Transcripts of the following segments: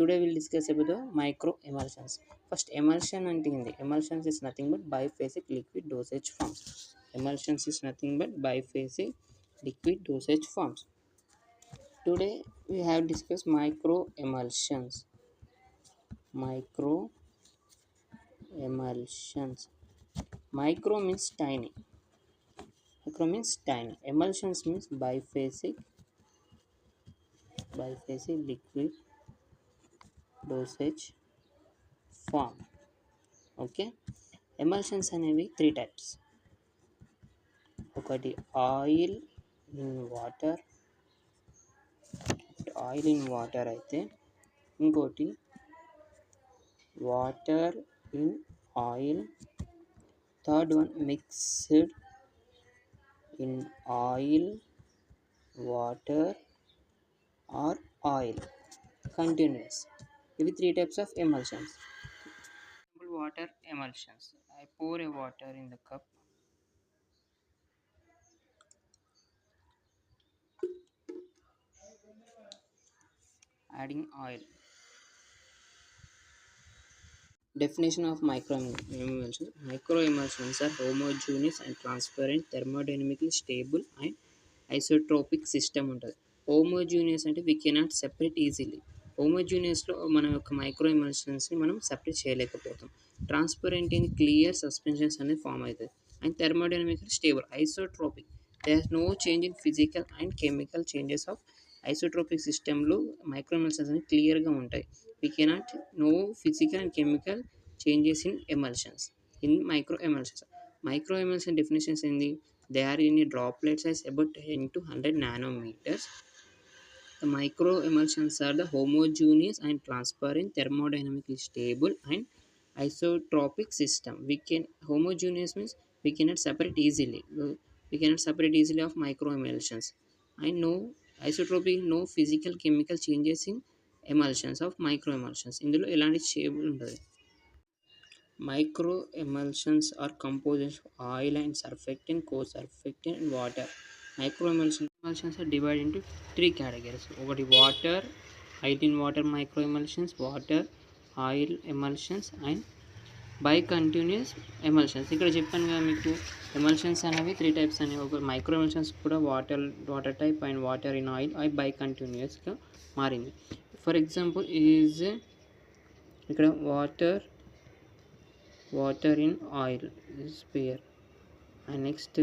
Today we'll discuss about the micro emulsions. First, emulsion and emulsions is nothing but biphasic liquid dosage forms. Emulsions is nothing but biphasic liquid dosage forms. Today we have discussed micro emulsions. Micro emulsions. Micro means tiny. Micro means tiny. Emulsions means biphasic liquid dosage form. Okay, emulsions అనేవి 3 types. ఒకటి oil in water అయితే, ఇంకోటి water in oil, third one mixed in oil, water or oil continuous. ఇవి 3 types of emulsions. Water emulsions. I pour a water in the cup. Adding oil. Definition of microemulsions. Microemulsions are homogeneous and transparent, thermodynamically stable and isotropic system ఉంటుంది. Homogeneous అంటే we cannot separate easily. హోమోజీనియస్లో మన యొక్క micro ఎమల్షన్స్ని మనం separate చేయలేకపోతాం. Transparent in clear suspensions అనేది form అవుతుంది. And thermodynamical stable. Isotropic, there is no change in physical and chemical changes of isotropic సిస్టంలో మైక్రో ఎమల్షన్స్ అనేవి క్లియర్గా ఉంటాయి. We cannot no physical and chemical changes in emulsions in micro emulsions. Micro emulsion definitions ఏంది? They are in droplet size about 10 to 100 nanometers. The micro emulsions are the homogeneous and transparent, thermodynamically stable and isotropic system. Homogeneous means we cannot separate easily. We cannot separate easily of micro emulsions. And no isotropic, no physical chemical changes in emulsions of micro emulsions. ఇందులో ఎలాంటి stable ఉంటుంది. Micro emulsions are composed of oil and surfactant, co-surfactant and water. Micro emulsions are divided into 3 categories. ఒకటి water, oil in water micro emulsions, water oil emulsions and by continuous emulsions. ఇక్కడ చెప్పాను కదా మీకు, emulsions అనేవి 3 types అనేవి. ఒక micro emulsions కూడా water type and water in oil అవి బై కంటిన్యూస్గా మారింది. ఫర్ ఎగ్జాంపుల్ ఈజ్ ఇక్కడ water in oil is pair. And next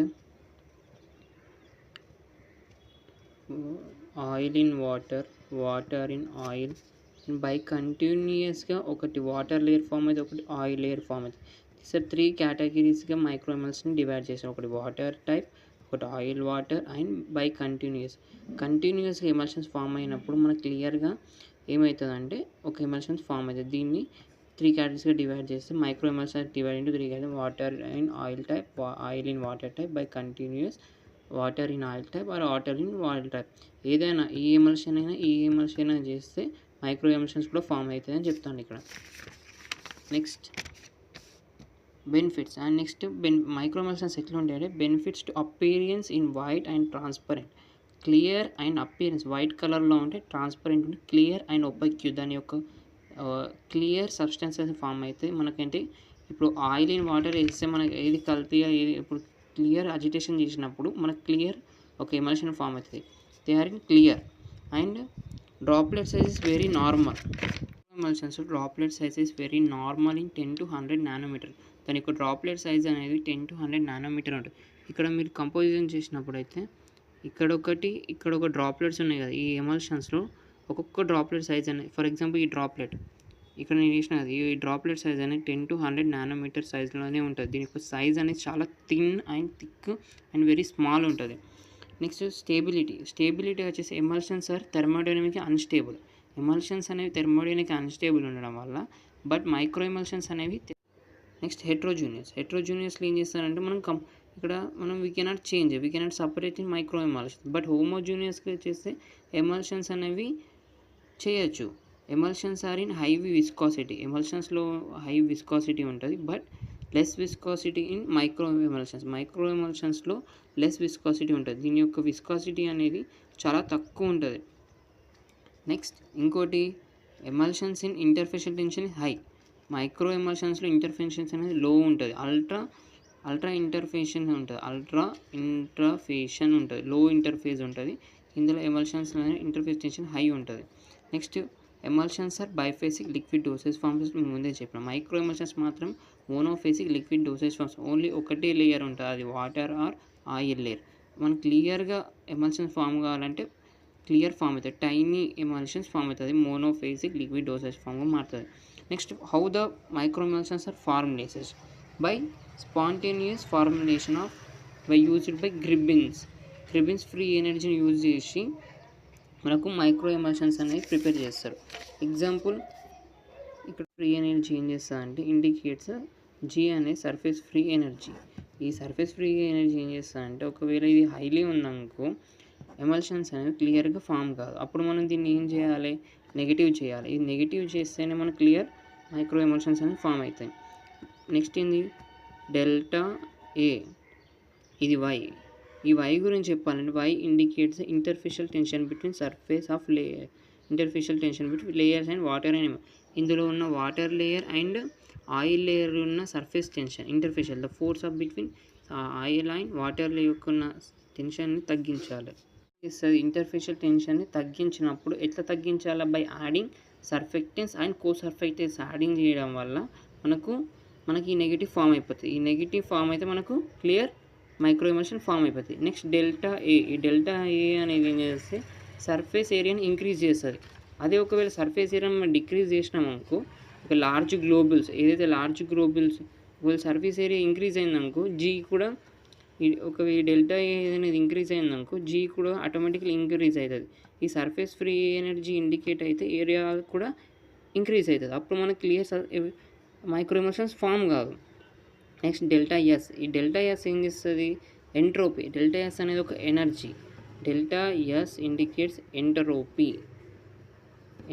oil in water in oil. By కంటిన్యూస్గా ఒకటి వాటర్ లేయర్ ఫామ్ అయితే, ఒకటి ఆయిల్ లేయర్ ఫామ్ అయితే. సార్ 3 కేటగిరీస్గా మైక్రో ఎమల్షన్ డివైడ్ చేసాం. ఒకటి వాటర్ టైప్, ఒకటి ఆయిల్ వాటర్ అండ్ బై కంటిన్యూస్గా ఎమల్షన్స్ ఫామ్ అయినప్పుడు మనకు క్లియర్గా ఏమవుతుందంటే ఒక ఎమల్షన్స్ ఫామ్ అవుతుంది. దీన్ని 3 కేటగిరీస్గా డివైడ్ చేస్తే micro emulsion divide into 3 categories. Water in oil type, oil in water type, bicontinuous water in oil type or water in oil type. ఏదైనా ఈ ఎమల్షన్ అయినా చేస్తే మైక్రో ఎమల్షన్స్ కూడా ఫామ్ అవుతుంది అని చెప్తాను ఇక్కడ. Next benefits. And next micro emulsions ఎట్లా ఉంటాయంటే, benefits to appearance in white and transparent. Clear and appearance white కలర్లో ఉంటే, ట్రాన్స్పరెంట్ ఉంటే క్లియర్ అండ్ ఒపైక్. దాని యొక్క క్లియర్ సబ్స్టెన్సెస్ ఫామ్ అవుతాయి. మనకంటే ఇప్పుడు ఆయిల్ ఇన్ వాటర్ వేస్తే మనకి ఏది కల్తీగా ఏది ఇప్పుడు క్లియర్ అజిటేషన్ చేసినప్పుడు మనకు క్లియర్ ఒక ఎమల్షన్ ఫామ్ అవుతుంది. They are in clear. And droplet size is very normal. Emulsions droplet size is very normal in 10 to 100 nanometer. దాని యొక్క డ్రాప్లెట్ సైజ్ అనేది 10 to 100 nanometer ఉంటుంది. ఇక్కడ మీరు కంపోజిషన్ చేసినప్పుడు అయితే ఇక్కడ ఒక డ్రాప్లెట్స్ ఉన్నాయి కదా, ఈ ఎమల్షన్స్లో ఒక్కొక్క డ్రాప్లెట్ సైజ్ అనేది, ఫర్ ఎగ్జాంపుల్ ఈ డ్రాప్లెట్ ఇక్కడ నేను వేసిన ఈ డ్రాప్లెట్ సైజ్ అనేది 10 to 100 nanometer సైజ్లోనే ఉంటుంది. దీని యొక్క సైజ్ అనేది చాలా thin and thick and very small ఉంటుంది. నెక్స్ట్ స్టేబిలిటీ వచ్చేసి emulsions are thermodynamic unstable. Emulsions అనేవి థర్మోడైనమిక్ అన్స్టేబుల్ ఉండడం వల్ల, బట్ మైక్రో ఎమల్షన్స్ అనేవి. నెక్స్ట్ హెట్రోజీనియస్లో ఏం చేస్తారంటే మనం we cannot separate in micro emulsions. But హోమోజీనియస్గా చేస్తే ఎమల్షన్స్ అనేవి చేయొచ్చు. Emulsions are in high viscosity. ఎమల్షన్స్లో హై విస్కాసిటీ ఉంటుంది, but less viscosity in micro ఎమల్షన్స్లో లెస్ విస్కాసిటీ ఉంటుంది. దీని యొక్క విస్కాసిటీ అనేది చాలా తక్కువ ఉంటుంది. నెక్స్ట్ ఇంకోటి emulsions in interfacial tension high. Micro ఎమల్షన్స్లో ఇంటర్ఫేషన్స్ అనేది లో ఉంటుంది. అల్ట్రా ఇంటర్ఫేషన్ ఉంటుంది, లో ఇంటర్ఫేస్ ఉంటుంది. ఇందులో ఎమల్షన్స్ అనేది ఇంటర్ఫేస్ టెన్షన్ హై ఉంటుంది. Next emulsions are biphasic liquid dosage forms. ముందే చెప్పిన మైక్రో ఎమల్షన్స్ మాత్రం monophasic liquid dosage forms. Only ఒకటే లేయర్ ఉంటుంది, అది వాటర్ ఆర్ ఆయిల్ లేయర్. మనకు క్లియర్గా ఎమల్షన్స్ ఫామ్ కావాలంటే క్లియర్ ఫామ్ అవుతుంది, టైనీ ఎమల్షన్స్ ఫామ్ అవుతుంది, మోనోఫేసిక్ లిక్విడ్ డోసేజ్ ఫామ్గా మారుతుంది. Next how the micro emulsions are formulations by spontaneous formulation of by used by గ్రిబిన్స్ ఫ్రీ ఎనర్జీని యూజ్ చేసి మనకు మైక్రో ఎమల్షన్స్ అనేవి ప్రిపేర్ చేస్తారు. ఎగ్జాంపుల్ ఇక్కడ ఫ్రీ ఎనర్జీ ఏం చేస్తుంది అంటే ఇండికేట్స్ జీ అనే సర్ఫేస్ ఫ్రీ ఎనర్జీ. ఈ సర్ఫేస్ ఫ్రీ ఎనర్జీ ఏం చేస్తుంది అంటే ఒకవేళ ఇది హైలీ ఉందనుకో ఎమల్షన్స్ అనేవి క్లియర్గా ఫామ్ కాదు. అప్పుడు మనం దీన్ని ఏం చేయాలి, నెగిటివ్ చేయాలి. ఇది నెగిటివ్ చేస్తేనే మనకు క్లియర్ మైక్రో ఎమల్షన్స్ అనేవి ఫామ్ అవుతాయి. నెక్స్ట్ ఏంది డెల్టా ఏ, ఇది వై. ఈ వై గురించి చెప్పాలంటే Y indicates interfacial tension between surface of layer, interfacial tension between layers and water and ఇందులో ఉన్న water layer and oil layer ఉన్న surface tension interfacial. The force of between oil and water layer యొక్క ఉన్న టెన్షన్ని తగ్గించాలి. Interfacial టెన్షన్ని తగ్గించినప్పుడు ఎట్లా తగ్గించాలి, by adding surfactants and cosurfactants adding చేయడం వల్ల మనకి ఈ నెగిటివ్ ఫామ్ అయిపోతుంది. ఈ నెగిటివ్ ఫామ్ అయితే మనకు క్లియర్ మైక్రో ఎమల్షన్ ఫామ్ అయిపోతుంది. నెక్స్ట్ డెల్టా ఏ. ఈ డెల్టా ఏ అనేది ఏం చేస్తే సర్ఫేస్ ఏరియాని ఇంక్రీజ్ చేస్తుంది. అదే ఒకవేళ సర్ఫేస్ ఏరియా మనం డిక్రీజ్ చేసినామనుకో, ఒక లార్జ్ గ్లోబుల్స్ ఏదైతే లార్జ్ గ్లోబుల్స్ ఒకవేళ సర్ఫేస్ ఏరియా ఇంక్రీజ్ అయిందనుకో జీ కూడా ఒకవేళ డెల్టా ఏ అనేది ఇంక్రీజ్ అయిందనుకో జీ కూడా ఆటోమేటిక్లీ ఇంక్రీజ్ అవుతుంది. ఈ సర్ఫేస్ ఫ్రీ ఎనర్జీ ఇండికేట్ అయితే ఏరియా కూడా ఇంక్రీజ్ అవుతుంది. అప్పుడు మనకు క్లియర్ మైక్రో ఎమల్షన్స్ ఫామ్ కాదు. Next delta s. ఈ డెల్టా ఎస్ ఏం చేస్తుంది, ఎంట్రోపీ. డెల్టా ఎస్ అనేది ఒక energy. Delta s indicates entropy.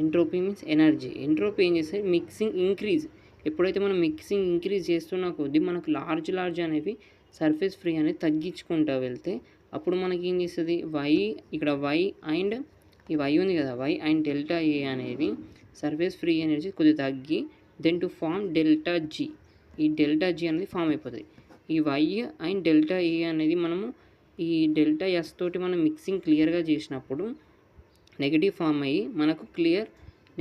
Entropy means energy. Entropy ఏం చేస్తుంది, మిక్సింగ్ ఇంక్రీజ్. ఎప్పుడైతే మనం మిక్సింగ్ ఇంక్రీజ్ చేస్తున్న కొద్దీ మనకు లార్జ్ అనేవి సర్ఫేస్ ఫ్రీ అనేది తగ్గించుకుంటూ వెళ్తే అప్పుడు మనకి ఏం చేస్తుంది ఇక్కడ వై అండ్ ఈ వై ఉంది కదా, వై అండ్ డెల్టా ఏ అనేది సర్ఫేస్ ఫ్రీ ఎనర్జీ కొద్దిగా తగ్గి then to form delta G. ఈ డెల్టా జీ అనేది ఫామ్ అయిపోతుంది. ఈ వై అండ్ డెల్టా ఏ అనేది మనము ఈ డెల్టా ఎస్ తోటి మనం మిక్సింగ్ క్లియర్గా చేసినప్పుడు నెగిటివ్ ఫామ్ అయ్యి మనకు క్లియర్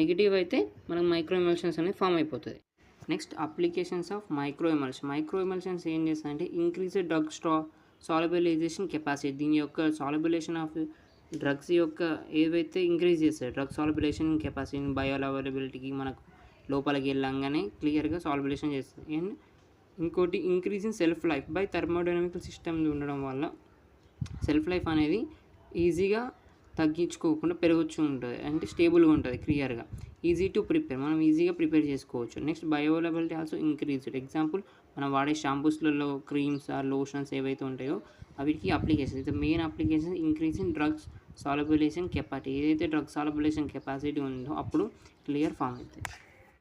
నెగిటివ్ అయితే మనకు మైక్రో ఎమల్షన్స్ అనేది ఫామ్ అయిపోతుంది. Next applications of micro emulsion. Micro emulsions ఏం చేస్తాయంటే ఇంక్రీజ్ డ్రగ్ సాల్యుబలైజేషన్ కెపాసిటీ. దీని యొక్క సాల్యుబలైజేషన్ ఆఫ్ డ్రగ్స్ యొక్క ఏవైతే ఇంక్రీజ్ చేస్తాయి డ్రగ్ సాల్యుబలైజేషన్ కెపాసిటీని బయో అవైలబిలిటీకి మనకు లోపలికి వెళ్ళంగానే క్లియర్గా సాల్యుబలైజేషన్ చేస్తుంది. అండ్ ఇంకోటి increase in self life by thermodynamical system ఉండడం వల్ల సెల్ఫ్ లైఫ్ అనేది ఈజీగా తగ్గించుకోకుండా పెరగచ్చు ఉంటుంది, అంటే స్టేబుల్గా ఉంటుంది, క్లియర్గా ఈజీ టు ప్రిపేర్, మనం ఈజీగా ప్రిపేర్ చేసుకోవచ్చు. Next bioavailability also increased. Example మనం వాడే షాంపూస్లలో క్రీమ్స్ ఆర్ లోషన్స్ ఏవైతే ఉంటాయో అవిటికి అప్లికేషన్. ఇది main application increase in drugs solubilization capacity. ఏదైతే డ్రగ్ సాల్యుబలైజేషన్ కెపాసిటీ ఉందో అప్పుడు క్లియర్ ఫామ్ అవుతుంది.